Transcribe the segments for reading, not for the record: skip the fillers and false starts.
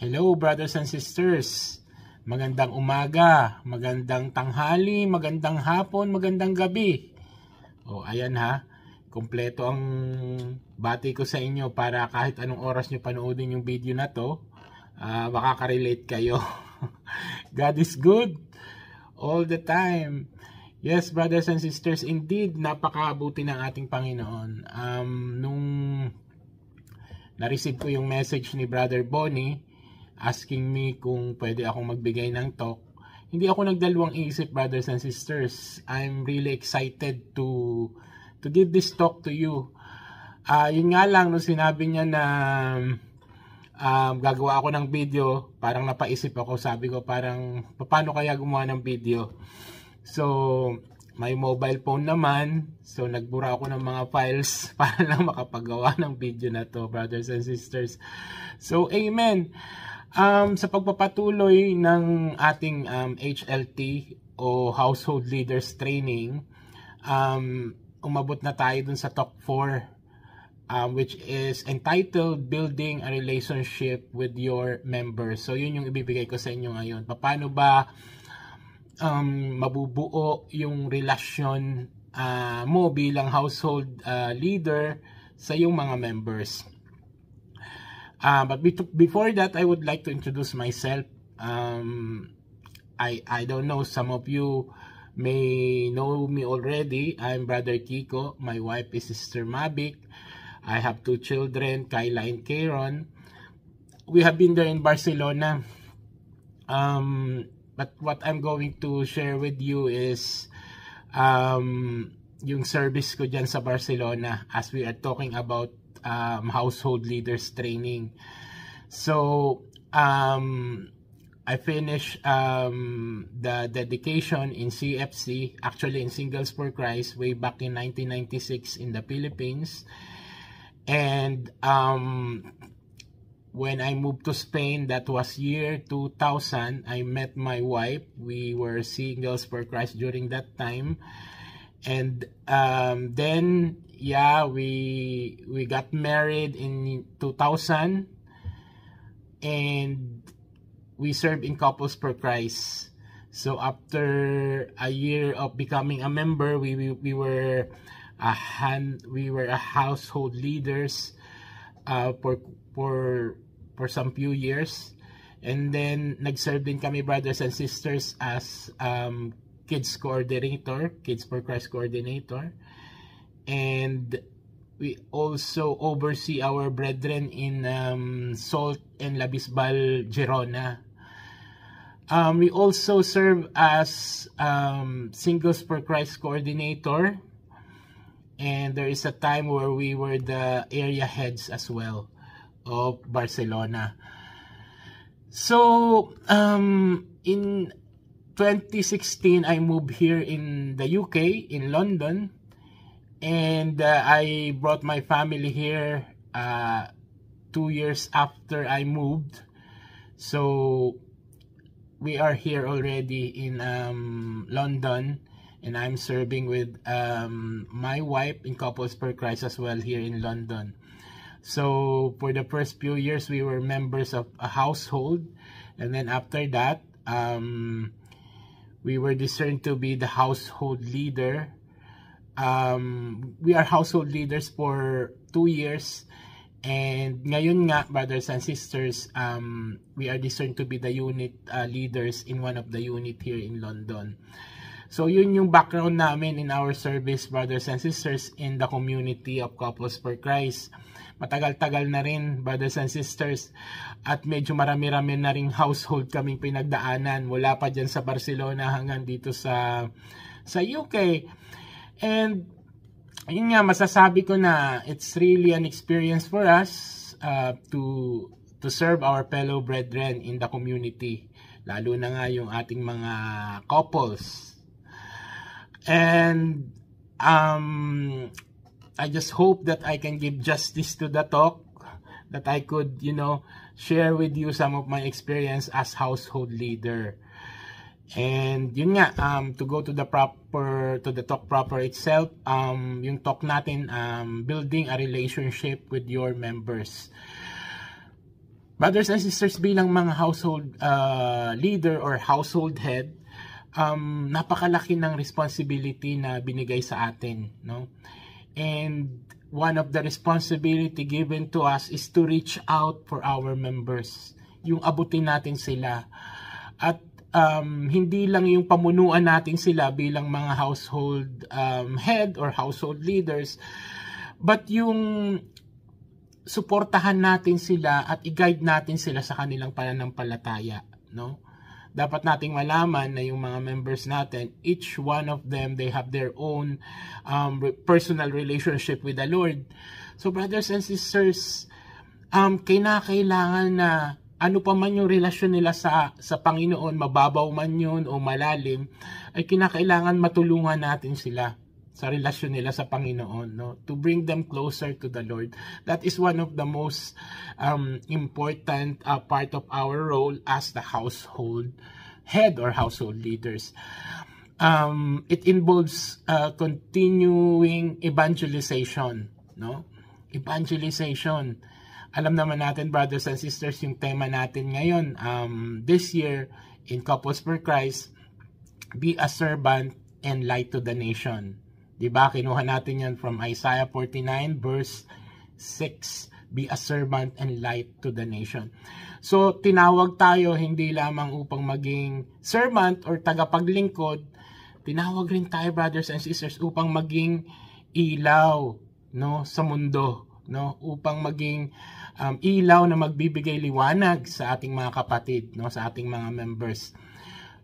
Hello brothers and sisters, magandang umaga, magandang tanghali, magandang hapon, magandang gabi. Ayan ha, kompleto ang bati ko sa inyo para kahit anong oras nyo panoodin yung video na to, makaka-relate kayo. God is good all the time. Yes brothers and sisters, indeed napakabuti ng ating Panginoon. Nung na-receive ko yung message ni Brother Bonnie asking me kung pwede akong magbigay ng talk, hindi ako nagdalawang isip brothers and sisters. I'm really excited to give this talk to you. Yun nga lang, nung sinabi niya na gagawa ako ng video, parang napaisip ako, sabi ko parang paano kaya gumawa ng video. So may mobile phone naman, so nagbura ako ng mga files para lang makapagawa ng video na to brothers and sisters. So amen. Sa pagpapatuloy ng ating HLT o Household Leaders Training, umabot na tayo dun sa Talk 4, which is entitled Building a Relationship with Your Members. So yun yung ibibigay ko sa inyo ngayon. Paano ba mabubuo yung relasyon mo bilang household leader sa iyong mga members? But before that, I would like to introduce myself. I don't know, some of you may know me already. I'm Brother Kiko. My wife is Sister Mavic. I have 2 children, Kyla and Kieron. We have been there in Barcelona. But what I'm going to share with you is yung service ko dyan sa Barcelona as we are talking about household leaders training. So I finished the dedication in CFC, actually in Singles for Christ, way back in 1996 in the Philippines. And when I moved to Spain, that was year 2000, I met my wife. We were Singles for Christ during that time. And then we got married in 2000, and we served in Couples for Christ. So after a year of becoming a member, we were a household leaders for some few years, and then nag-serve din kami brothers and sisters as Kids Coordinator, Kids for Christ Coordinator. And we also oversee our brethren in Salt and Labisbal, Girona. We also serve as Singles for Christ Coordinator, and there is a time where we were the area heads as well of Barcelona. So in 2016, I moved here in the UK, in London. And I brought my family here 2 years after I moved. So we are here already in London, and I'm serving with my wife in Couples for Christ as well here in London. So for the first few years, we were members of a household, and then after that, we were discerned to be the household leader. We are household leaders for 2 years, and ngayon nga brothers and sisters, we are discerned to be the unit leaders in one of the unit here in London. So yun yung background namin in our service brothers and sisters in the community of Couples for Christ. Matagal-tagal na rin brothers and sisters, at medyo marami-rami na ring household kaming pinagdaanan mula pa dyan sa Barcelona hanggang dito sa UK. And yun nga, masasabi ko na it's really an experience for us to serve our fellow brethren in the community, lalo na nga yung ating mga couples. And I just hope that I can give justice to the talk, that I could, share with you some of my experience as household leader. And yun nga, to go to the talk proper itself, yung talk natin, building a relationship with your members. Brothers and sisters, bilang mga household leader or household head, napakalaki ng responsibility na binigay sa atin, no? And one of the responsibility given to us is to reach out for our members. Yung abutin natin sila. At hindi lang yung pamunuan natin sila bilang mga household head or household leaders, but yung suportahan natin sila at i-guide natin sila sa kanilang pananampalataya, no? Dapat nating malaman na yung mga members natin, each one of them, they have their own personal relationship with the Lord. So brothers and sisters, kailangan na ano pa man yung relasyon nila sa Panginoon, mababaw man yun o malalim, ay kinakailangan matulungan natin sila sa relasyon nila sa Panginoon, no? To bring them closer to the Lord. That is one of the most important part of our role as the household head or household leaders. It involves continuing evangelization, no? Evangelization. Alam naman natin, brothers and sisters, yung tema natin ngayon, this year in Couples for Christ, be a servant and light to the nation. Diba? Kinuha natin yan from Isaiah 49 verse 6. Be a servant and light to the nation. So, tinawag tayo hindi lamang upang maging servant or tagapaglingkod. Tinawag rin tayo, brothers and sisters, upang maging ilaw, no, sa mundo, no? Upang maging ilaw na magbibigay liwanag sa ating mga kapatid, no, sa ating mga members.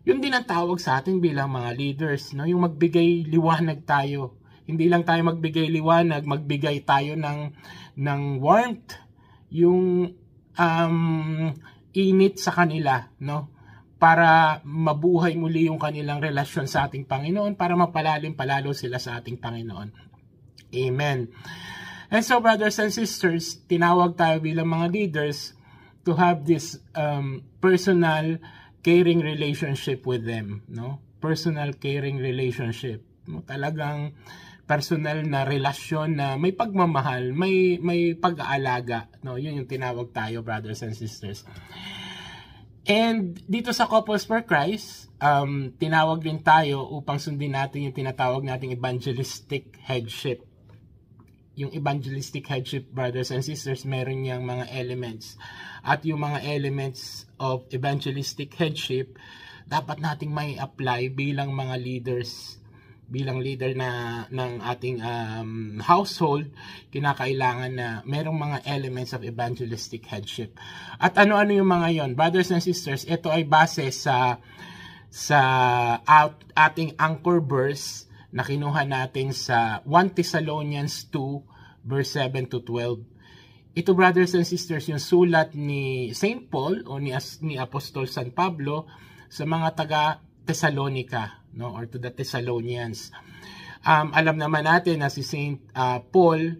Yun din ang tawag sa atin bilang mga leaders, no? Yung magbigay liwanag tayo. Hindi lang tayo magbigay liwanag, magbigay tayo ng warmth, yung init sa kanila, no? Para mabuhay muli yung kanilang relasyon sa ating Panginoon, para mapalalim palalo sila sa ating Panginoon. Amen. And so brothers and sisters, tinawag tayo bilang mga leaders to have this personal caring relationship with them, no? Personal caring relationship. No? Talagang personal na relasyon na may pagmamahal, may pag-aalaga, no? Yun yung tinawag tayo, brothers and sisters. And dito sa Couples for Christ, tinawag din tayo upang sundin natin yung tinatawag nating evangelistic headship. Yung evangelistic headship, brothers and sisters, meron niyang mga elements. At yung mga elements of evangelistic headship, dapat nating may apply bilang mga leaders, bilang leader na ng ating household. Kinakailangan na merong mga elements of evangelistic headship. At ano-ano yung mga yon, brothers and sisters? Ito ay base sa ating anchor verse na kinuha natin sa 1 Thessalonians 2 verse 7 to 12. Ito, brothers and sisters, yung sulat ni St. Paul o ni Apostol San Pablo sa mga taga Thessalonica, no, or to the Thessalonians. Alam naman natin na si St. Paul,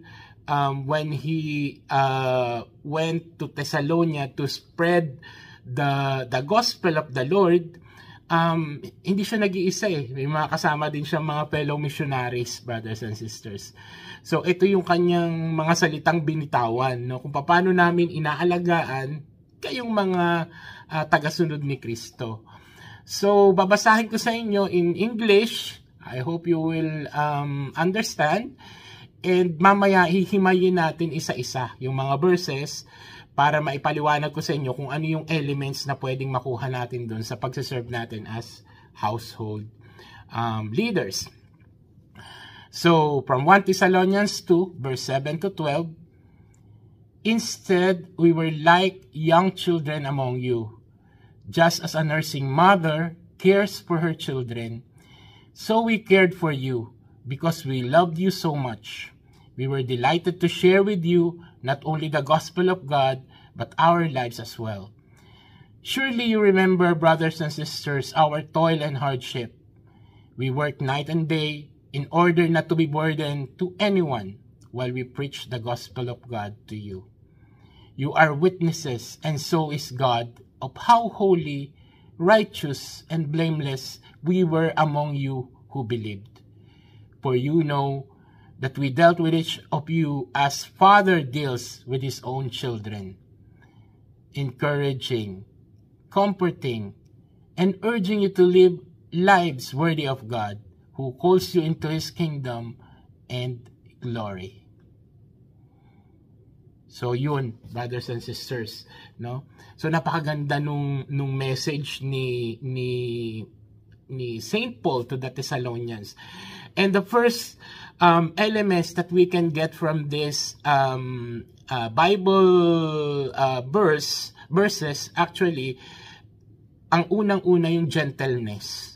when he went to Thessalonica to spread the gospel of the Lord, hindi siya nag-iisa eh. May mga kasama din siya mga fellow missionaries, brothers and sisters. So ito yung kanyang mga salitang binitawan, no? Kung paano namin inaalagaan kayong mga tagasunod ni Kristo. So babasahin ko sa inyo in English. I hope you will understand. And mamaya hihimayin natin isa-isa yung mga verses para maipaliwanag ko sa inyo kung ano yung elements na pwedeng makuha natin doon sa pagsaserve natin as household leaders. So, from 1 Thessalonians 2, verse 7 to 12, instead, we were like young children among you, just as a nursing mother cares for her children. So we cared for you, because we loved you so much. We were delighted to share with you not only the gospel of God, but our lives as well. Surely you remember, brothers and sisters, our toil and hardship. We worked night and day in order not to be burdened to anyone while we preach the gospel of God to you. You are witnesses, and so is God, of how holy, righteous, and blameless we were among you who believed. For you know that we dealt with each of you as father deals with his own children. encouraging, comforting, and urging you to live lives worthy of God, who calls you into His kingdom and glory. So yun, brothers and sisters, no? So napakaganda nung message ni Saint Paul to the Thessalonians. And the first elements that we can get from this Bible verses, actually, ang unang-una yung gentleness.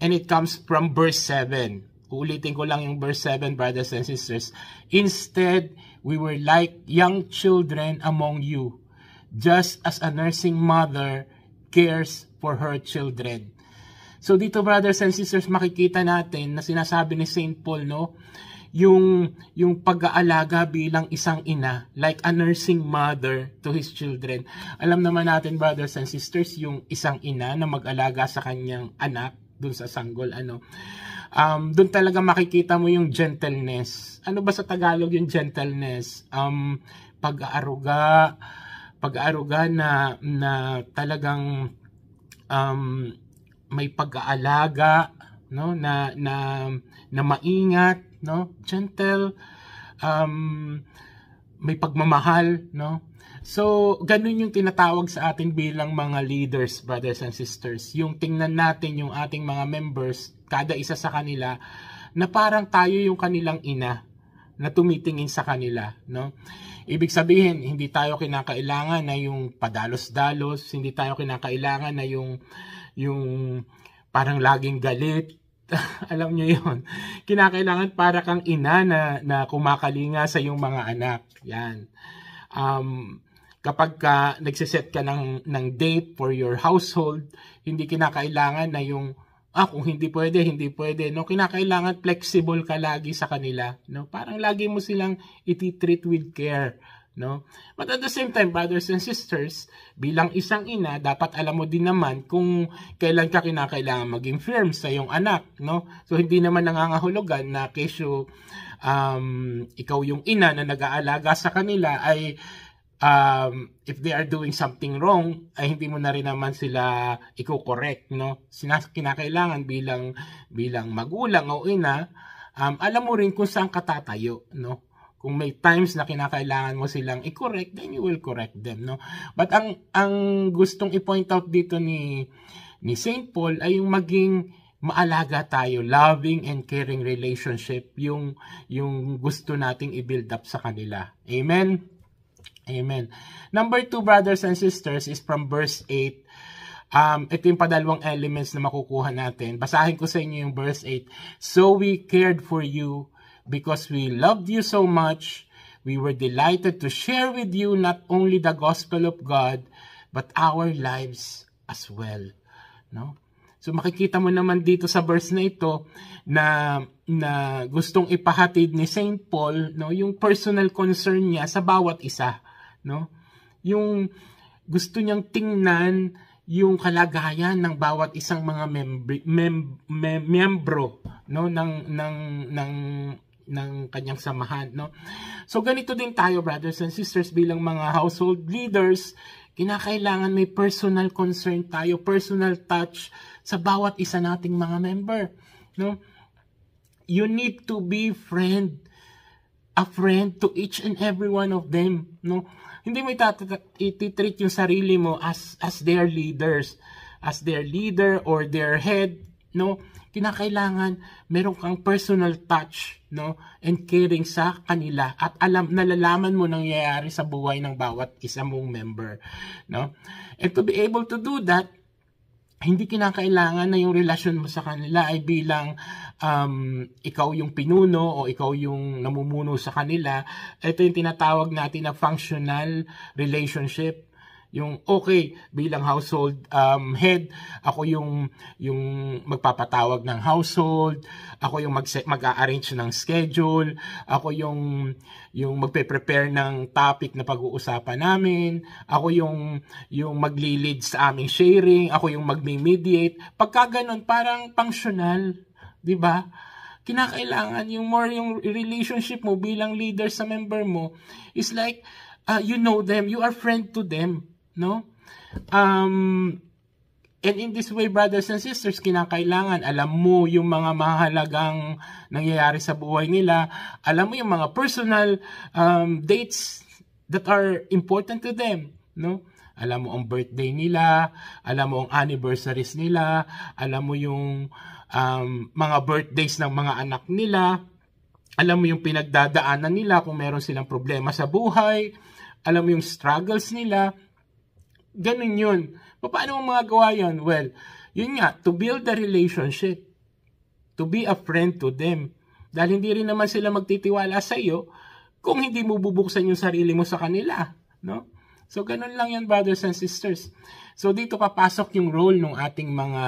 And it comes from verse 7. Ulitin ko lang yung verse 7, brothers and sisters. Instead, we were like young children among you, just as a nursing mother cares for her children. So dito, brothers and sisters, makikita natin na sinasabi ni Saint Paul, no, yung pag-aalaga bilang isang ina, like a nursing mother to his children. Alam naman natin, brothers and sisters, yung isang ina na mag-alaga sa kanyang anak dun sa sanggol, dun talaga makikita mo yung gentleness. Ano ba sa Tagalog yung gentleness? Pag-aaruga na talagang may pag-aalaga, no, na maingat, no, gentle, may pagmamahal, no. So ganun yung tinatawag sa atin bilang mga leaders, brothers and sisters. Yung tingnan natin yung ating mga members, kada isa sa kanila, na parang tayo yung kanilang ina na tumitingin sa kanila, no. Ibig sabihin, hindi tayo kinakailangan na yung padalos-dalos, hindi tayo kinakailangan na yung parang laging galit. Alam nyo yun. Kinakailangan para kang ina na kumakalinga sa iyong mga anak. Yan. Kapag nagsiset ka ng date for your household, hindi kinakailangan na yung kung hindi pwede. No, kinakailangan flexible ka lagi sa kanila, no? Parang lagi mo silang iti-treat with care, no? But at the same time, brothers and sisters, bilang isang ina, dapat alam mo din naman kung kailan ka kinakailangan maging firm sa iyong anak, no? So hindi naman nangangahulugan na kesyo ikaw yung ina na nag-aalaga sa kanila ay if they are doing something wrong, ay hindi mo na rin naman sila i-correct, no? Kinakailangan bilang magulang o ina, alam mo rin kung saan ka tatayo, no? Kung may times na kinakailangan mo silang i-correct, then you will correct them, no? But ang gustong i-point out dito ni Saint Paul ay yung maging maalaga tayo, loving and caring relationship, yung gusto nating i-build up sa kanila. Amen? Amen. Number 2, brothers and sisters, is from verse 8. Ito yung padalawang elements na makukuha natin. Basahin ko sa inyo yung verse 8. So we cared for you because we loved you so much. We were delighted to share with you not only the gospel of God, but our lives as well. No? So makikita mo naman dito sa verse na ito na gustong ipahatid ni Saint Paul, no, yung personal concern niya sa bawat isa, no? Yung gusto niyang tingnan yung kalagayan ng bawat isang mga miyembro, no, ng kanyang samahan, no? So ganito din tayo, brothers and sisters, bilang mga household leaders, kinakailangan may personal concern tayo, personal touch sa bawat isa nating mga member, no? You need to be a friend to each and every one of them, no? Hindi mo i-treat yung sarili mo as their leaders, as their leader or their head, no? Kinakailangan meron kang personal touch, no, and caring sa kanila at nalalaman mo nangyayari sa buhay ng bawat isa mong member, no? And to be able to do that, hindi kinakailangan na yung relasyon mo sa kanila ay bilang ikaw yung pinuno o ikaw yung namumuno sa kanila. Ito yung tinatawag natin na functional relationship. Yung okay, bilang household head, ako yung magpapatawag ng household, ako yung mag-a-arrange ng schedule, ako yung magpe-prepare ng topic na pag-uusapan namin, ako yung magli-lead sa aming sharing, ako yung mag-mediate. Pagka ganun, parang functional, di ba? Kinakailangan yung relationship mo bilang leader sa member mo is like, you know them, you are friend to them. no? And in this way, brothers and sisters, kinakailangan alam mo yung mga mahalagang nangyayari sa buhay nila, alam mo yung mga personal dates that are important to them, no? Alam mo ang birthday nila, alam mo ang anniversaries nila, alam mo yung mga birthdays ng mga anak nila, alam mo yung pinagdadaanan nila kung meron silang problema sa buhay, alam mo yung struggles nila. Ganun yun. Paano mo magagawa yun? Well, yun nga, to build a relationship, to be a friend to them. Dahil hindi rin naman sila magtitiwala sa iyo kung hindi mo bubuksan yung sarili mo sa kanila, no? So, ganun lang yan, brothers and sisters. So, dito papasok yung role ng ating mga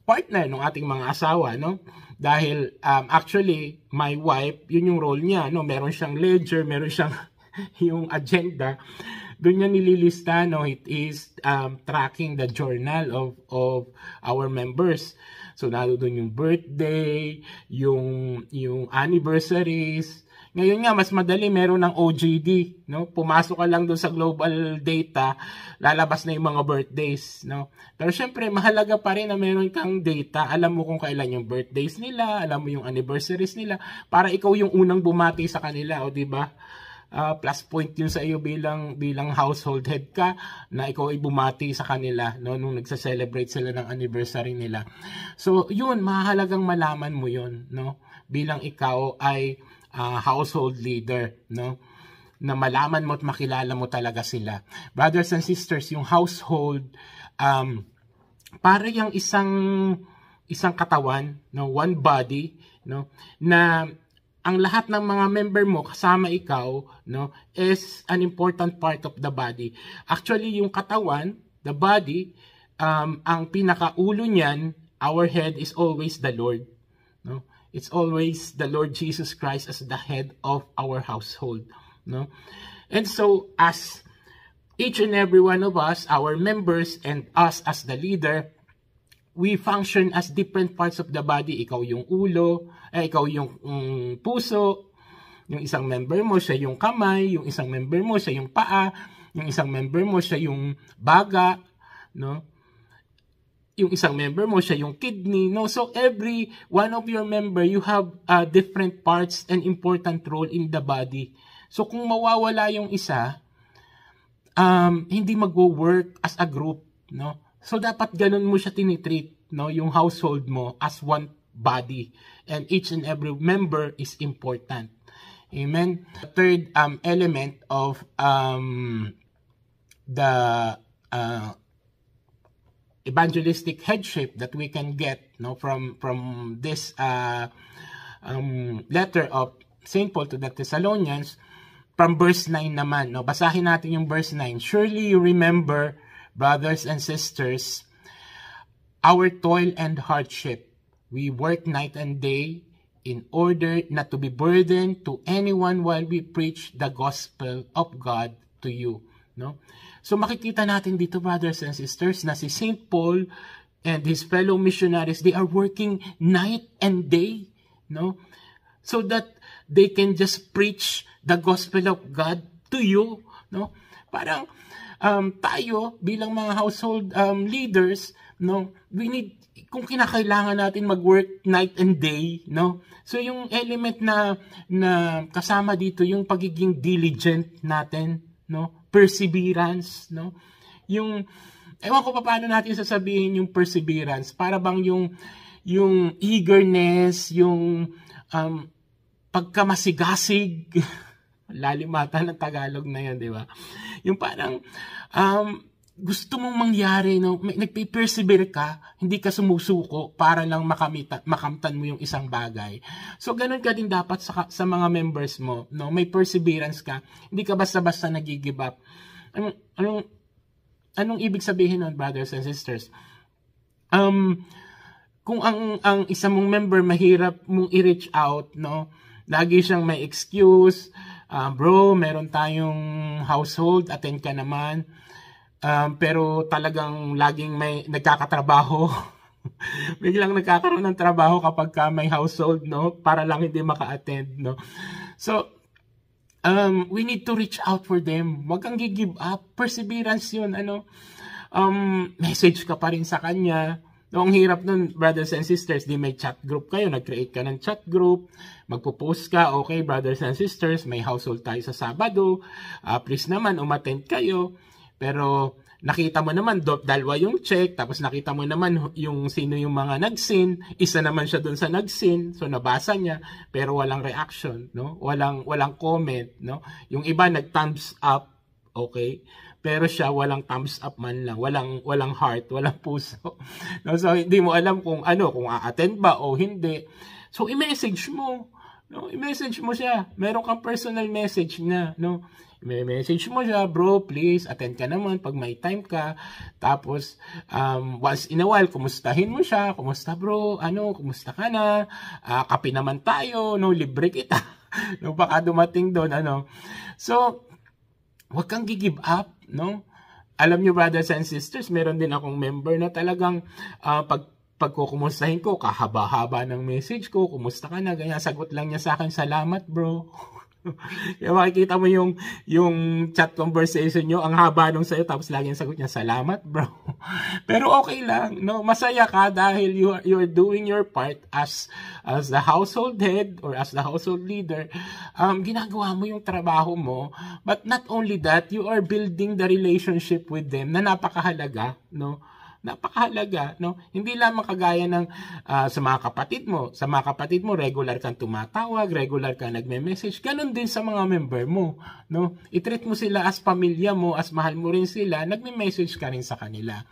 partner, ng ating mga asawa, no? Dahil, actually, my wife, yun yung role niya, no? Meron siyang ledger, meron siyang yung agenda. Doon niya nililista, no? It is tracking the journal of our members. So, doon yung birthday, yung anniversaries. Ngayon nga, mas madali, meron ng OJD, no? Pumasok ka lang doon sa global data, lalabas na yung mga birthdays, no? Pero syempre, mahalaga pa rin na meron kang data. Alam mo kung kailan yung birthdays nila, alam mo yung anniversaries nila, para ikaw yung unang bumati sa kanila, o di ba? Plus point yun sa iyo bilang household head ka, na ikaw ay bumati sa kanila, no, nung nagsa-celebrate sila ng anniversary nila. So yun, mahalagang malaman mo yun, no, bilang ikaw ay household leader, no, na malaman mo at makilala mo talaga sila. Brothers and sisters, yung household para yung isang katawan, no, one body, no, na ang lahat ng mga member mo kasama ikaw, no, is an important part of the body. Actually, yung katawan, the body, ang pinakaulo niyan, our head is always the Lord, no? It's always the Lord Jesus Christ as the head of our household, no? And so, as each and every one of us, our members and us as the leader, we function as different parts of the body. Ikaw yung ulo, ikaw yung puso, yung isang member mo, siya yung kamay, yung isang member mo, siya yung paa, yung isang member mo, siya yung baga, no? Yung isang member mo, siya yung kidney, no? So, every one of your member, you have different parts and important role in the body. So, kung mawawala yung isa, hindi mag-work as a group, no? So, dapat ganun mo siya tinitreat, no? Yung household mo as one body. And each and every member is important. Amen? The third element of the evangelistic headship that we can get, no, from this letter of St. Paul to the Thessalonians, from verse 9 naman, no? Basahin natin yung verse 9. Surely you remember, brothers and sisters, our toil and hardship. We work night and day in order not to be burdened to anyone while we preach the gospel of God to you, no? So makikita natin dito, brothers and sisters, na si St. Paul and his fellow missionaries, they are working night and day, no? So that they can just preach the gospel of God to you, no? Parang tayo bilang mga household leaders, no, we need, kung kinakailangan natin mag-work night and day, no? So yung element na kasama dito, yung pagiging diligent natin, no? Perseverance, no? Yung, ewan ko pa paano natin sasabihin yung perseverance, para bang yung eagerness, yung pagkamasigasig, lalimata ng Tagalog na yan, di ba? Yung parang gusto mong mangyari, no? Nagpe-persevere ka, hindi ka sumusuko para lang makamtan mo yung isang bagay. So, ganun ka din dapat sa mga members mo, no? May perseverance ka, hindi ka basta-basta nag-give up. Anong ibig sabihin nun, brothers and sisters? Kung ang isang mong member mahirap mong i-reach out, no? Lagi siyang may excuse, bro, meron tayong household, attend ka naman. Pero talagang laging may nagkakatrabaho. Biglang nagkakaroon ng trabaho kapag may household, no? Para lang hindi maka-attend, no? So, we need to reach out for them. Wag kang give up. Perseverance yun. Message ka pa rin sa kanya. Ang hirap nun, brothers and sisters, di may chat group kayo, nag-create ka ng chat group, magpo-post ka, okay, brothers and sisters, may household tayo sa Sabado, please naman, umattend kayo. Pero nakita mo naman, dalawa yung check, tapos nakita mo naman yung sino yung mga nag-sin, isa naman siya dun sa nag-sin, so nabasa niya, pero walang reaction, no? Walang comment, no? Yung iba nag-thumbs up, okay? Pero siya walang thumbs up man lang, walang heart, walang puso. No, so hindi mo alam kung a-attend ba o hindi. So i-message mo, no? I-message mo siya. Meron kang personal message na, no? I-message mo siya, bro, please attend ka naman pag may time ka. Tapos once in a while kumustahin mo siya, kumusta bro, kumusta ka na? Kape naman tayo, no, libre kita. No, baka dumating doon, So wag kang gi-give up, no? Alam niyo, brothers and sisters, meron din akong member na talagang pagkukumustahin ko, kahaba-haba ng message ko, kumusta ka na, ganyan, sagot lang niya sa akin, salamat bro. Kaya makikita mo yung chat conversation nyo, ang haba nung sa'yo, tapos lagi yung sagot niya, salamat bro. Pero okay lang, no? Masaya ka dahil you are doing your part as the household head or as the household leader. Ginagawa mo yung trabaho mo, but not only that, you are building the relationship with them na napakahalaga, no? Napakahalaga, no? Hindi lamang kagaya ng sa mga kapatid mo. Sa mga kapatid mo, regular kang tumatawag, regular kang nagme-message. Ganon din sa mga member mo, no? I-treat mo sila as pamilya mo, as mahal mo rin sila, nagme-message ka rin sa kanila.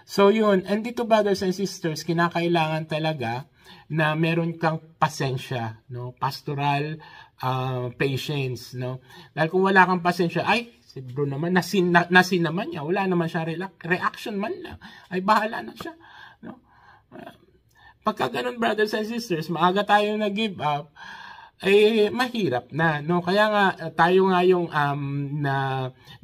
So yun, and dito, brothers and sisters, kinakailangan talaga na meron kang pasensya, no? Pastoral patience, no? Dahil kung wala kang pasensya, si bro naman, nasin naman niya. Wala naman siya reaction man lang. Ay, bahala na siya. No? Pagka ganun, brothers and sisters, maaga tayo nag-give up, mahirap na. No? Kaya nga, tayo nga yung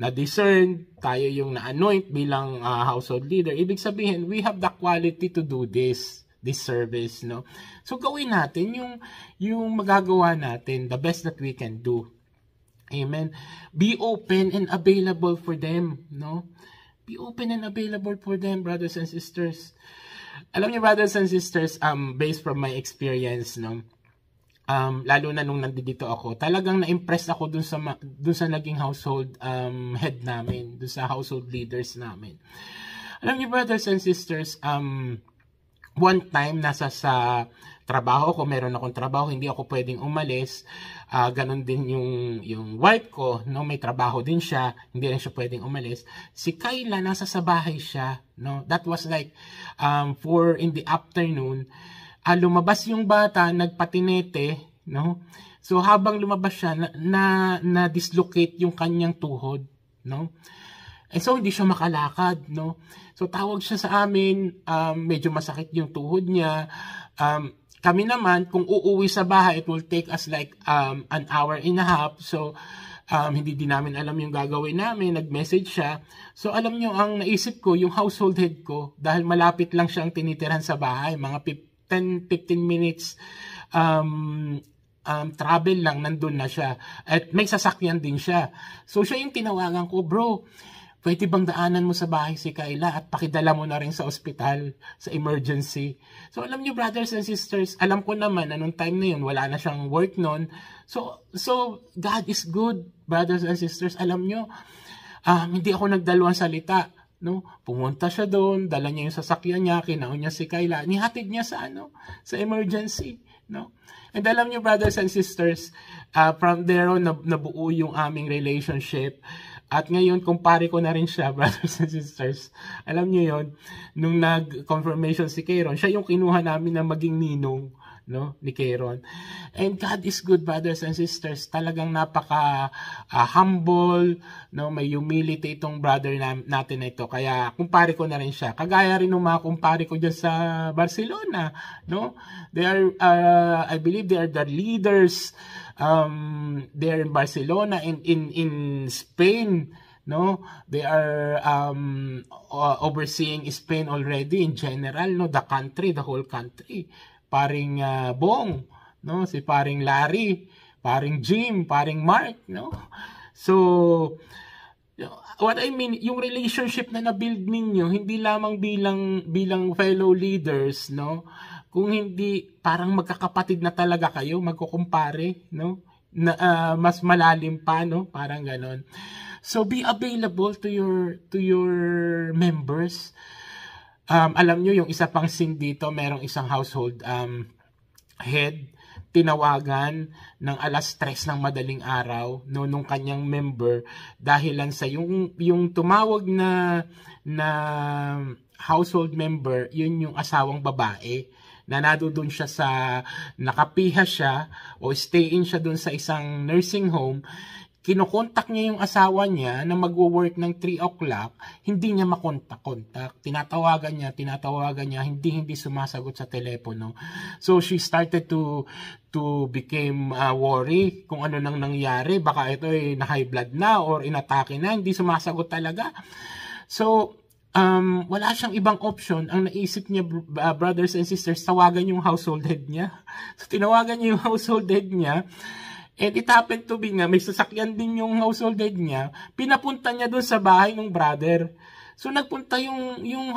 na-discern, tayo yung na-anoint bilang household leader. Ibig sabihin, we have the quality to do this service. No? So, gawin natin yung magagawa natin, the best that we can do. Amen. Be open and available for them, no? Be open and available for them, brothers and sisters. Alam niyo, brothers and sisters, based from my experience, no? Lalo na nung nandito ako, talagang na-impress ako dun sa naging household head namin, dun sa household leaders namin. Alam niyo, brothers and sisters, one time nasa sa trabaho ko, meron akong trabaho, hindi ako pwedeng umalis. Ganon din yung wife ko, no, may trabaho din siya, hindi rin siya pwedeng umalis. Si Kayla, nasa sa bahay siya, no. That was like 4 in the afternoon. Lumabas yung bata, nagpatinete, no. So habang lumabas siya, na dislocate yung kanyang tuhod, no. And so hindi siya makalakad, no. So tawag siya sa amin, medyo masakit yung tuhod niya. Kami naman, kung uuwi sa bahay, it will take us like an hour and a half. So, hindi din namin alam yung gagawin namin. Nag-message siya. So, alam nyo, ang naisip ko, yung household head ko, dahil malapit lang siyang tinitirahan sa bahay, mga 10-15 minutes travel lang, nandun na siya. At may sasakyan din siya. So, siya yung tinawagan ko, bro, pwede bang daanan mo sa bahay si Kayla at pakidala mo na rin sa ospital, sa emergency. So alam niyo, brothers and sisters, alam ko naman anong time na yun, wala na siyang work noon. So God is good, brothers and sisters. Alam niyo, hindi ako nagdalawang salita. No? Pumunta siya doon, dala niya yung sasakyan niya, kinaon niya si Kayla, nihatid niya sa emergency. No? And alam niyo, brothers and sisters, from there on, nabuo yung aming relationship. At ngayon, kumpare ko na rin siya, brothers and sisters. Alam niyo yon, nung nag-confirmation si Kayron, siya yung kinuha namin na maging ninong, no, ni Kayron. And God is good, brothers and sisters. Talagang napaka-humble, no, may humility itong brother natin na ito. Kaya kumpare ko na rin siya. Kagaya rin ng mga kumpare ko dyan sa Barcelona, no. They are, I believe they are the leaders there in Barcelona, in Spain, no. They are overseeing Spain already in general, no, the country, the whole country. Paring Bong, no, si paring Larry, paring Jim, paring Mark, no? So, what I mean, yung relationship na na-build ninyo, hindi lamang bilang fellow leaders, no? Kung hindi, parang magkakapatid na talaga kayo, magkukumpare, no? Mas malalim pa, no? Parang ganon. So, be available to your members. Alam nyo, yung isa pang scene dito, merong isang household head, tinawagan ng 3:00 ng madaling araw nung kanyang member dahilan sa yung tumawag na household member, yun yung asawang babae na doon siya nakapiha siya o stay-in siya doon sa isang nursing home. Kinokontak niya yung asawa niya na magwo-work ng 3 o'clock, hindi niya makontak. Tinatawagan niya, hindi sumasagot sa telepono. So she started to became worry kung ano nang nangyari. Baka ito ay na-high blood na or inatake na, hindi sumasagot talaga. So, wala siyang ibang option. Ang naisip niya, brothers and sisters, tawagan yung household head niya. So, tinawagan niya yung household head niya. And it happened to be nga, may sasakyan din yung household head niya, pinapunta niya doon sa bahay ng brother. So nagpunta yung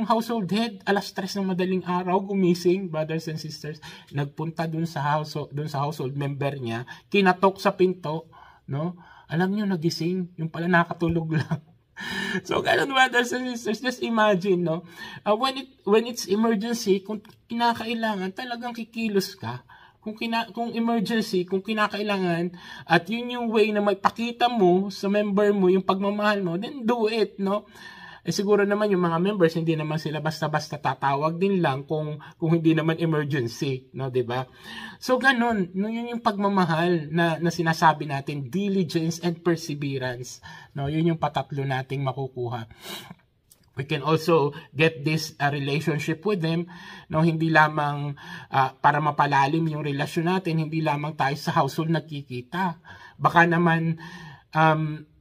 household head, 3:00 ng madaling araw, gumising, brothers and sisters, nagpunta doon sa household member niya, kinatok sa pinto, no? Alam niyo, nagising, yung pala nakatulog lang. So ganun, brothers and sisters, just imagine, no? When it's emergency, kung kinakailangan, talagang kikilos ka. Kung emergency, kung kinakailangan, at yun yung way na maipakita mo sa member mo yung pagmamahal mo, then do it, no? Siguro naman yung mga members, hindi naman sila basta-basta tatawag din lang kung hindi naman emergency, no, 'di ba? So ganun, no, yun yung pagmamahal na sinasabi natin, diligence and perseverance, no? Yun yung patatlo nating makukuha. We can also get this relationship with them, no, hindi lamang para mapalalim yung relasyon natin, hindi lamang tayo sa household nagkikita. Baka naman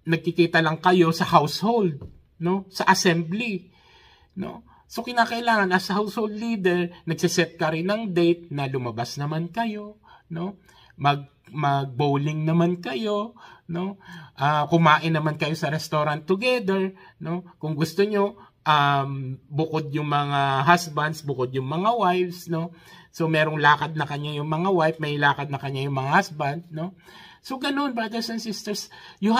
nagkikita lang kayo sa household, no, sa assembly, no. So kinakailangan as household leader, nagse-set ka rin ng date na lumabas naman kayo, no. Mag-bowling naman kayo, no? Kumain naman kayo sa restaurant together, no? Kung gusto nyo, bukod yung mga husbands, bukod yung mga wives, no? So merong lakad na kanya yung mga wife, may lakad na kanya yung mga husband, no? So ganun, brothers and sisters, you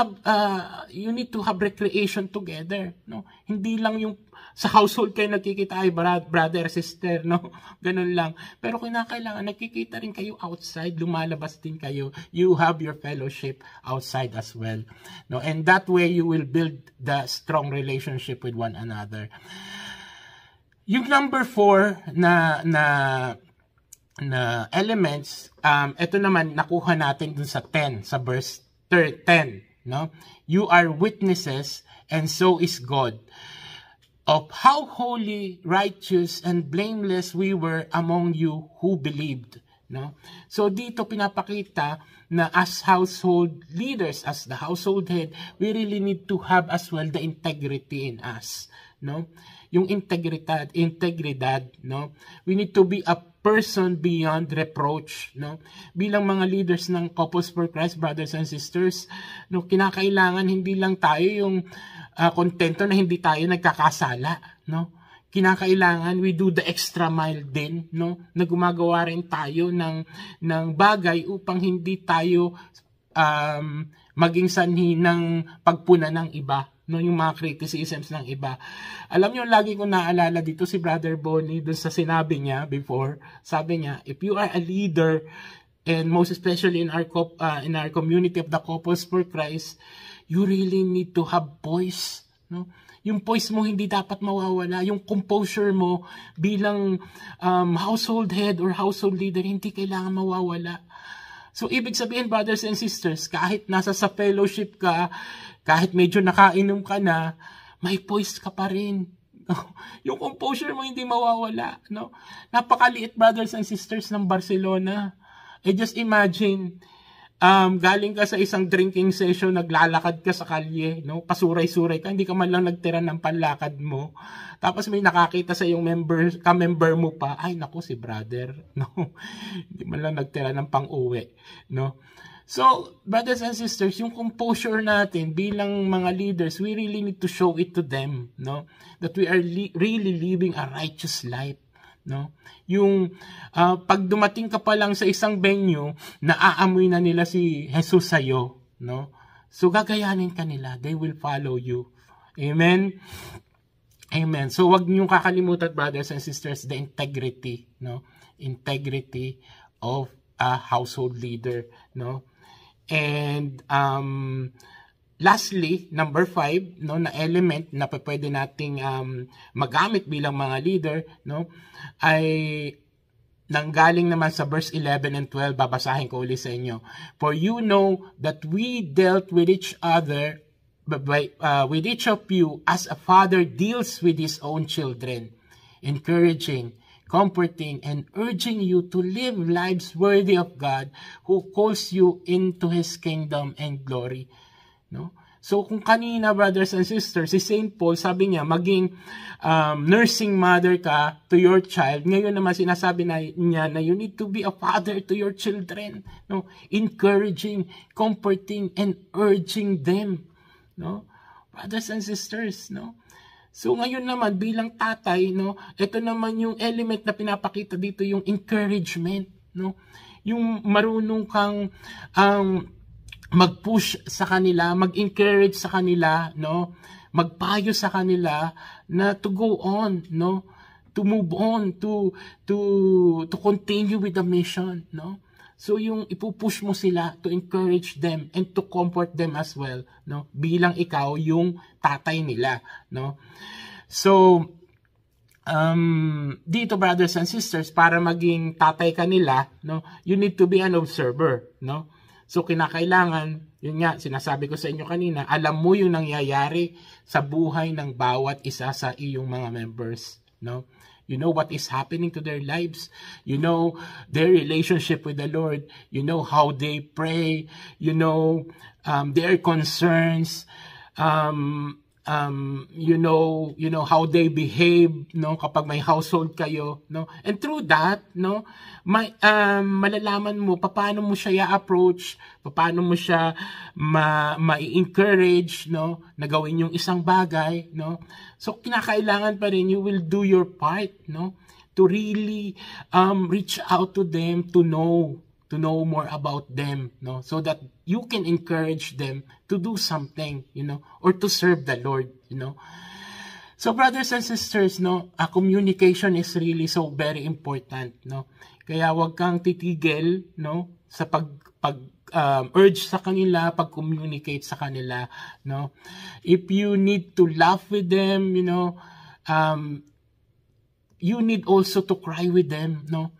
need to have recreation together, no? Hindi lang yung sa household kayo nagkikita, ay brother, sister, no? Ganun lang. Pero kinakailangan, nagkikita rin kayo outside, lumalabas din kayo. You have your fellowship outside as well, no? And that way, you will build the strong relationship with one another. Yung number 4 na elements, ito naman, nakuha natin dun sa 10, sa verse 10, no? You are witnesses, and so is God, of how holy, righteous, and blameless we were among you who believed, no? So dito pinapakita na as household leaders, as the household head, we really need to have as well the integrity in us, no? Yung integridad, no? We need to be a person beyond reproach, no? Bilang mga leaders ng Couples for Christ, brothers and sisters, no, kinakailangan hindi lang tayo yung kontento na hindi tayo nagkakasala, no? Kinakailangan we do the extra mile din, no? Na gumagawa rin tayo ng bagay upang hindi tayo maging sanhi ng pagpuna ng iba, no? Yung mga criticisms ng iba. Alam niyo, lagi ko naalala dito si Brother Bonnie doon sa sinabi niya before. Sabi niya, if you are a leader, and most especially in our community of the Couples for Christ, you really need to have poise, no? Yung poise mo hindi dapat mawawala, yung composure mo bilang household head or household leader hindi kailangan mawawala. So ibig sabihin, brothers and sisters, kahit nasa sa fellowship ka, kahit medyo nakainom ka na, may poise ka pa rin. Yung composure mo hindi mawawala, no? Napakaliit, brothers and sisters, ng Barcelona. Just imagine, galing ka sa isang drinking session, naglalakad ka sa kalye, no? Pasuray-suray ka, hindi ka man lang nagtira ng panlakad mo. Tapos may nakakita sa yung ka-member mo pa, ay naku si brother, no? Hindi man lang nagtira ng pang-uwi, no? So, brothers and sisters, yung composure natin bilang mga leaders, we really need to show it to them, no? That we are really living a righteous life, no? Yung pag dumating ka pa lang sa isang venue, naaamoy na nila si Jesus sa'yo, no? So, gagayanin ka nila. They will follow you. Amen? Amen. So, wag niyong kakalimutan, brothers and sisters, the integrity, no? Integrity of a household leader, no? And lastly, number 5, no, na element na pwede nating magamit bilang mga leader, no, ay nanggaling naman sa verse 11 and 12. Babasahin ko ulit sa inyo. For you know that we dealt with each other, with each of you as a father deals with his own children, encouraging, comforting, and urging you to live lives worthy of God who calls you into His kingdom and glory. No? So kung kanina, brothers and sisters, si St. Paul, sabi niya, maging nursing mother ka to your child. Ngayon naman sinasabi niya na you need to be a father to your children. No? Encouraging, comforting, and urging them. No? Brothers and sisters, no? So ngayon naman bilang tatay, no, ito naman yung element na pinapakita dito, yung encouragement, no? Yung marunong kang mag-push sa kanila, mag-encourage sa kanila, no? Magpayo sa kanila na to go on, no? To move on, to continue with the mission, no? So yung ipupush mo sila to encourage them and to comfort them as well, no? Bilang ikaw yung tatay nila, no? So dito, brothers and sisters, para maging tatay ka nila, no, you need to be an observer, no? So kinakailangan, yun nga sinasabi ko sa inyo kanina, alam mo yung nangyayari sa buhay ng bawat isa sa iyong mga members, no? You know what is happening to their lives. You know their relationship with the Lord. You know how they pray. You know their concerns. You know how they behave, no, kapag may household kayo, no. And through that, no, malalaman mo paano mo siya i-approach, paano mo siya ma-encourage, no, na gawin yung isang bagay, no. So kinakailangan pa rin you will do your part, no, to really reach out to them, to know more about them, no, so that you can encourage them to do something, you know, or to serve the Lord, you know. So brothers and sisters, no, communication is really so very important, no. Kaya wag kang titigil, no, sa urge sa kanila, pag-communicate sa kanila, no. If you need to laugh with them, you know, you need also to cry with them, no.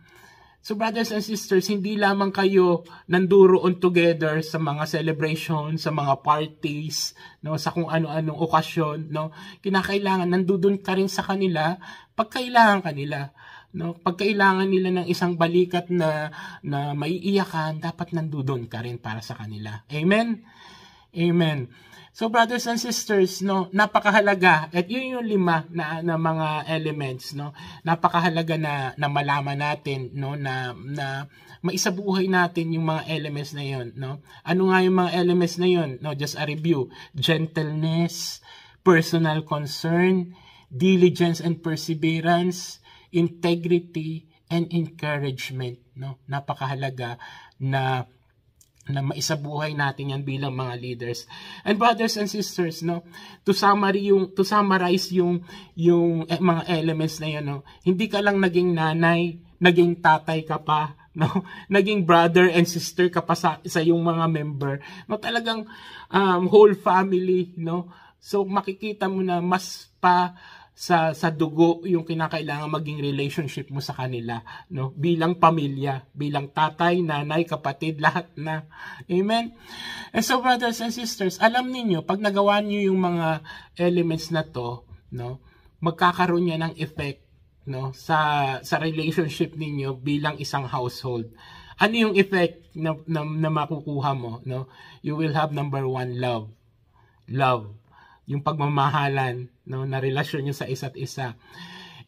So brothers and sisters, hindi lamang kayo nanduroon together sa mga celebration, sa mga parties, no, sa kung ano-anong okasyon, no. Kinakailangan nandoon ka rin sa kanila pag kailangan kanila, no. Pag kailangan nila ng isang balikat na maiiyakan, dapat nandoon ka rin para sa kanila. Amen. Amen. So brothers and sisters, no, napakahalaga, at yun yung 5 na mga elements, no. Napakahalaga na malaman natin, no, na maisabuhay natin yung mga elements na yun, no. Ano nga yung mga elements na yun? No, just a review: gentleness, personal concern, diligence and perseverance, integrity and encouragement, no. Napakahalaga na maisabuhay natin yan bilang mga leaders. And brothers and sisters, no, to summarize yung mga elements na yan, no, hindi ka lang naging nanay, naging tatay ka pa, no, naging brother and sister ka pa sa yung mga member, no, talagang whole family, no. So makikita mo na mas pa sa dugo yung kinakailangan maging relationship mo sa kanila, no, bilang pamilya, bilang tatay, nanay, kapatid, lahat na. Amen. And so brothers and sisters, alam niyo pag nagawa niyo yung mga elements na to, no, magkakaroon yan ng effect, no, sa relationship ninyo bilang isang household. Ano yung effect na makukuha mo, no? You will have number 1, love. Love. Yung pagmamahalan, no, na relasyon nyo sa isa't isa.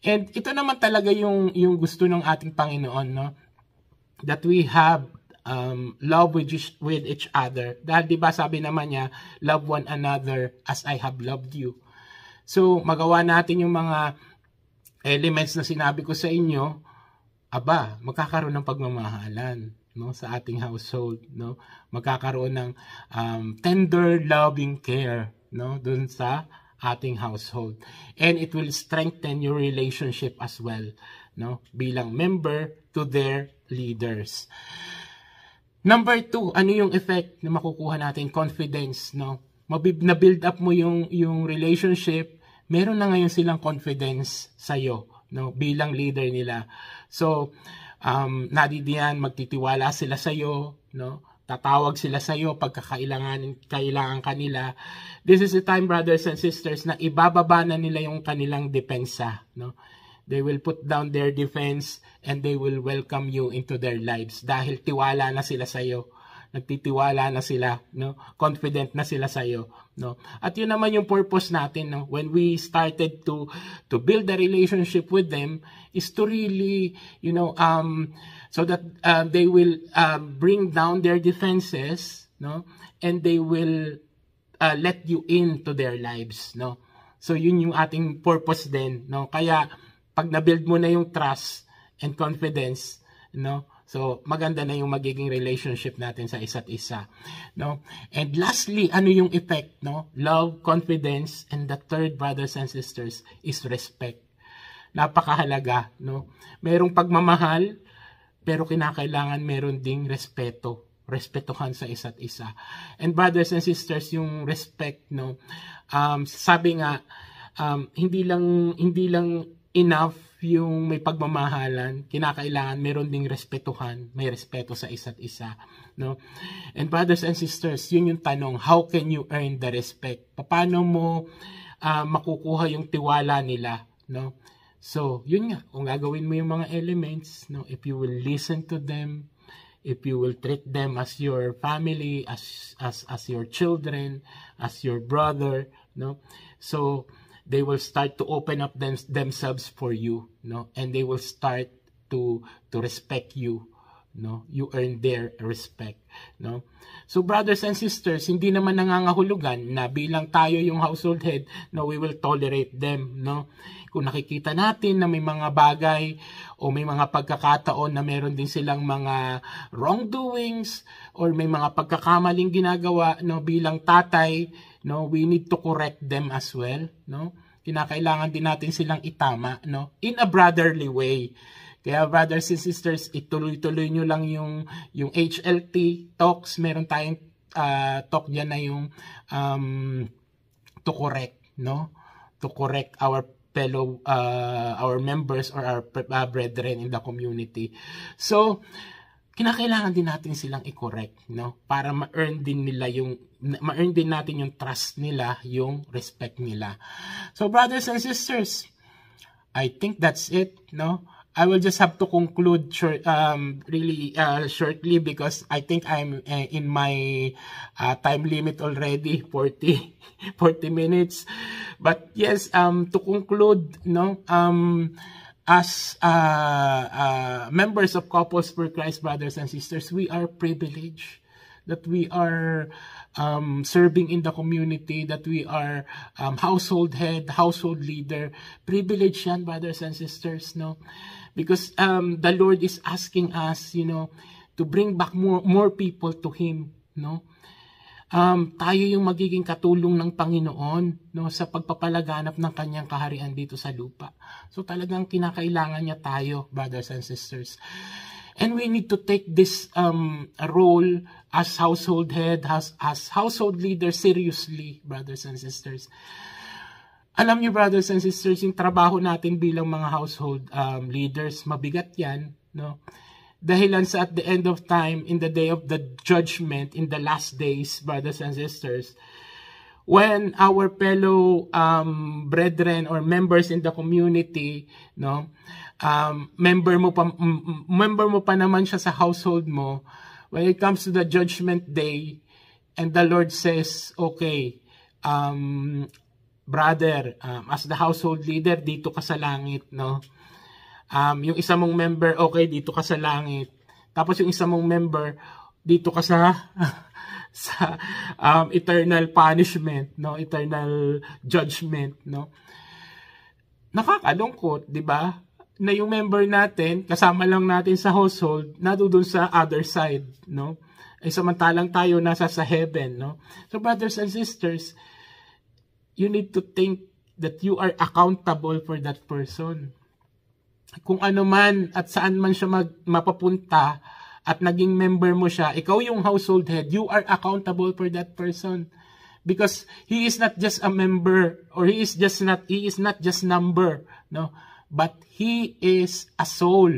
And ito naman talaga yung gusto ng ating Panginoon, no? That we have love with each other. Dahil 'di ba sabi naman niya, love one another as I have loved you. So magawa natin yung mga elements na sinabi ko sa inyo, magkakaroon ng pagmamahalan, no, sa ating household, no? Magkakaroon ng tender loving care, no, dun sa ating household. And it will strengthen your relationship as well, no, bilang member to their leaders. Number 2, ano yung effect na makukuha natin? Confidence, no? Na-build up mo yung relationship, meron na ngayon silang confidence sa'yo, no? Bilang leader nila. So, nadidiyan, magtitiwala sila sa'yo, no? Tatawag sila sa'yo pagka kailangan kanila. This is the time, brothers and sisters, na ibababa na nila yung kanilang depensa, no? They will put down their defense and they will welcome you into their lives dahil tiwala na sila sa iyo. Nagtitiwala na sila, no? Confident na sila sa iyo, no? At yun naman yung purpose natin, no? When we started to build a relationship with them is to really, so that they will bring down their defenses, no? And they will let you into their lives, no? So yun yung ating purpose din, no? Kaya pag na-build mo na yung trust and confidence, no? So maganda na yung magiging relationship natin sa isa't isa, no? And lastly, ano yung effect, no? Love, confidence, and the third, brothers and sisters, is respect. Napakahalaga, no? Merong pagmamahal, pero kinakailangan meron ding respeto. Respetuhan sa isa't isa. And brothers and sisters, yung respect, no? Sabi nga, hindi lang enough yung may pagmamahalan, kinakailangan meron ding respetuhan, may respeto sa isa't isa, no? And brothers and sisters, yun yung tanong, how can you earn the respect? Paano mo makukuha yung tiwala nila, no? So, yun nga, kung gagawin mo yung mga elements, no, if you will listen to them, if you will treat them as your family, as your children, as your brother, no? So, they will start to open up themselves for you, no? And they will start to respect you, no? You earn their respect, no? So brothers and sisters, hindi naman nangangahulugan na bilang tayo yung household head, no, we will tolerate them, no? Kung nakikita natin na may mga bagay o may mga pagkakataon na meron din silang mga wrongdoings or may mga pagkakamaling ginagawa, no, bilang tatay, no, we need to correct them as well, no? Kinakailangan din natin silang itama, no, in a brotherly way. Kaya brothers and sisters, ituloy-tuloy nyo lang yung HLT talks. Meron tayong talk diyan na yung to correct, no, to correct our fellow our members or our brethren in the community. So kinakailangan din natin silang i-correct, no, para ma-earn din natin yung trust nila, yung respect nila. So brothers and sisters, I think that's it, no. I will just have to conclude really shortly because I think I'm in my time limit already, 40 minutes. But yes, to conclude, no, as members of Couples for Christ, brothers and sisters, we are privileged that we are serving in the community, that we are household head, household leader. Privilege yan, brothers and sisters, no? Because the Lord is asking us, to bring back more people to Him, no? Tayo yung magiging katulong ng Panginoon, no, sa pagpapalaganap ng kanyang kaharian dito sa lupa. So talagang kinakailangan niya tayo, brothers and sisters. And we need to take this role as household head, as household leader seriously, brothers and sisters. Alam niyo, brothers and sisters, yung trabaho natin bilang mga household leaders, mabigat yan, no? Dahilan sa at the end of time, in the day of the judgment, in the last days, brothers and sisters, when our fellow brethren or members in the community, no, member mo pa naman siya sa household mo, when it comes to the judgment day, and the Lord says, okay, brother, as the household leader, dito ka sa langit, no? Yung isa mong member, okay, dito ka sa langit. Tapos yung isa mong member, dito ka sa sa eternal punishment, no? Eternal judgment, no? Nakakalungkot, 'di ba? Na yung member natin, kasama lang natin sa household, nandoon sa other side, no? Ay samantalang tayo nasa sa heaven, no? So brothers and sisters, you need to think that you are accountable for that person. Kung ano man at saan man siya mapapunta at naging member mo siya, ikaw yung household head, you are accountable for that person. Because he is not just a member, or he is not just number, no? But he is a soul,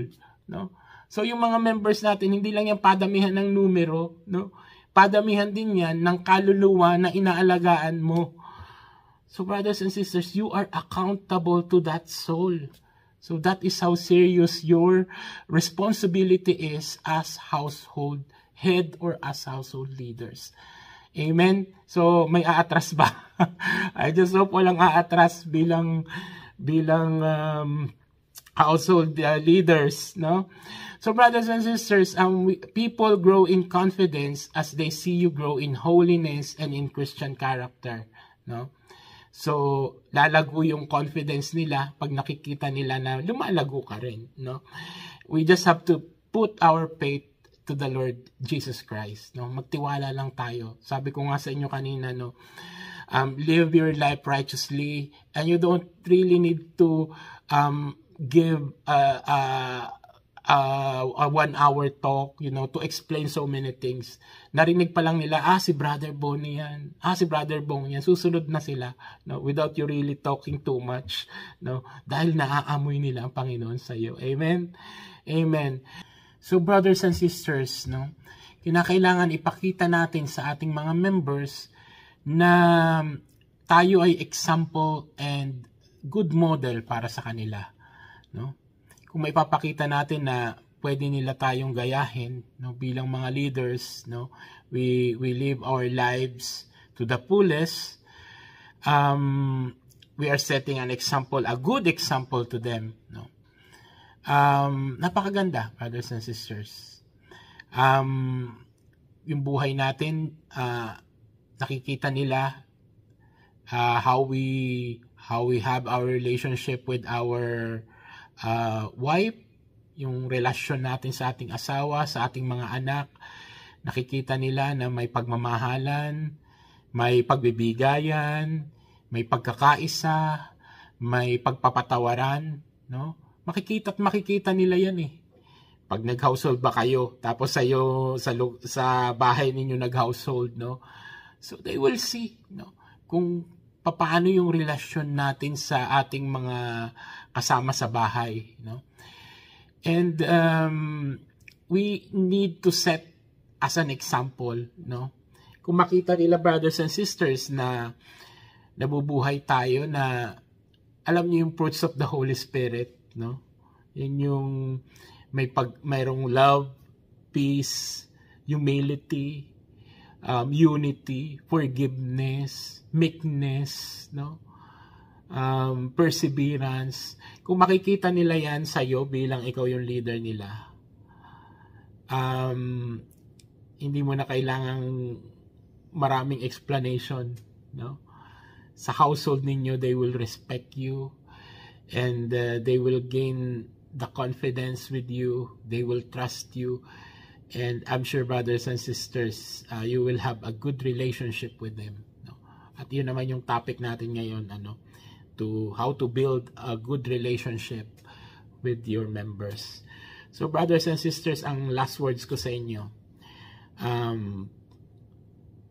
no? So yung mga members natin, hindi lang yan padamihan ng numero, no? Padamihan din yan ng kaluluwa na inaalagaan mo. So brothers and sisters, you are accountable to that soul. So that is how serious your responsibility is as household head or as household leaders. Amen? So may aatras ba? I just hope walang aatras bilang household leaders, no? So brothers and sisters, people grow in confidence as they see you grow in holiness and in Christian character, no? So lalago yung confidence nila pag nakikita nila na lumalago ka rin, no? We just have to put our faith to the Lord Jesus Christ, no? Magtiwala lang tayo. Sabi ko nga sa inyo kanina, no? Live your life righteously, and you don't really need to give a 1-hour talk, you know, to explain so many things. Narinig pa lang nila, si Brother Bonnie yan, si Brother Bong yan, susunod na sila, no, without you really talking too much, no, dahil naaamoy nila ang Panginoon sa iyo. Amen? Amen. So brothers and sisters, no, kinakailangan ipakita natin sa ating mga members na tayo ay example and good model para sa kanila, no? Kung maipapakita natin na pwede nila tayong gayahin, no, bilang mga leaders, no, we live our lives to the fullest. We are setting an example, a good example to them, no. Napakaganda, brothers and sisters. Yung buhay natin, nakikita nila how we have our relationship with our wife, yung relasyon natin sa ating asawa, sa ating mga anak. Nakikita nila na may pagmamahalan, may pagbibigayan, may pagkakaisa, may pagpapatawaran, no? Makikita nila yan eh. Pag nag-household ba kayo, tapos sa bahay ninyo nag-household, no? So they will see, no, kung paano yung relasyon natin sa ating mga kasama sa bahay, no? And we need to set as an example, no? Kung makita nila, brothers and sisters, na nabubuhay tayo, na alam niyo yung fruits of the Holy Spirit, no? Yun yung mayroong love, peace, humility, unity, forgiveness, meekness, no? Perseverance. Kung makikita nila yan sa'yo bilang ikaw yung leader nila, hindi mo na kailangang maraming explanation, no? Sa household ninyo, they will respect you, and they will gain the confidence with you, they will trust you, and I'm sure, brothers and sisters, you will have a good relationship with them, no? At yun naman yung topic natin ngayon, to how to build a good relationship with your members. So brothers and sisters, ang last words ko sa inyo,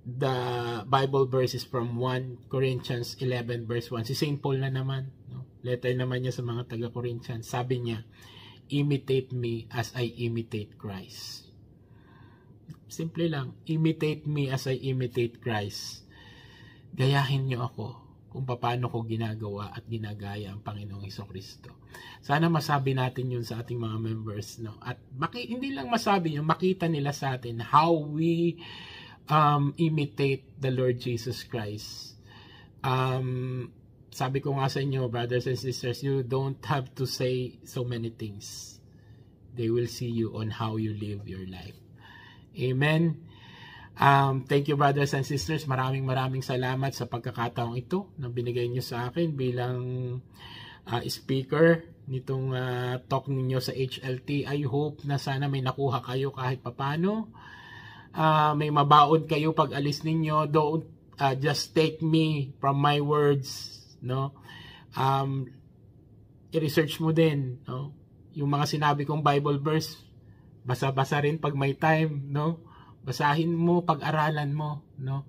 the Bible verse is from 1 Corinthians 11 verse 1. Si St. Paul na naman, no? Letter naman niya sa mga taga-Corinthians. Sabi niya, imitate me as I imitate Christ. Simple lang, imitate me as I imitate Christ. Gayahin niyo ako. kung paano ko ginagawa at ginagaya ang Panginoong Hesukristo. Sana masabi natin yun sa ating mga members, no? At hindi lang masabi yun, makita nila sa atin how we imitate the Lord Jesus Christ. Sabi ko nga sa inyo, brothers and sisters, you don't have to say so many things. They will see you on how you live your life. Amen. Thank you, brothers and sisters. Maraming salamat sa pagkakataong ito na binigay niyo sa akin bilang speaker nitong talk ninyo sa HLT. I hope na sana may nakuha kayo kahit papano. May mabaon kayo pag alis ninyo. Don't just take me from my words, no? I-research mo din, no? Yung mga sinabi kong Bible verse, basa-basa rin pag may time, no? Basahin mo, pag-aralan mo, no?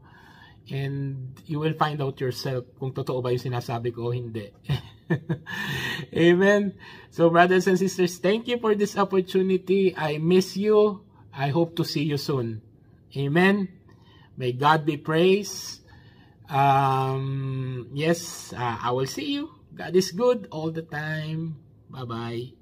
And you will find out yourself kung totoo ba yung sinasabi ko o hindi. Amen. So brothers and sisters, thank you for this opportunity. I miss you. I hope to see you soon. Amen. May God be praised. Yes, I will see you. God is good all the time. Bye-bye.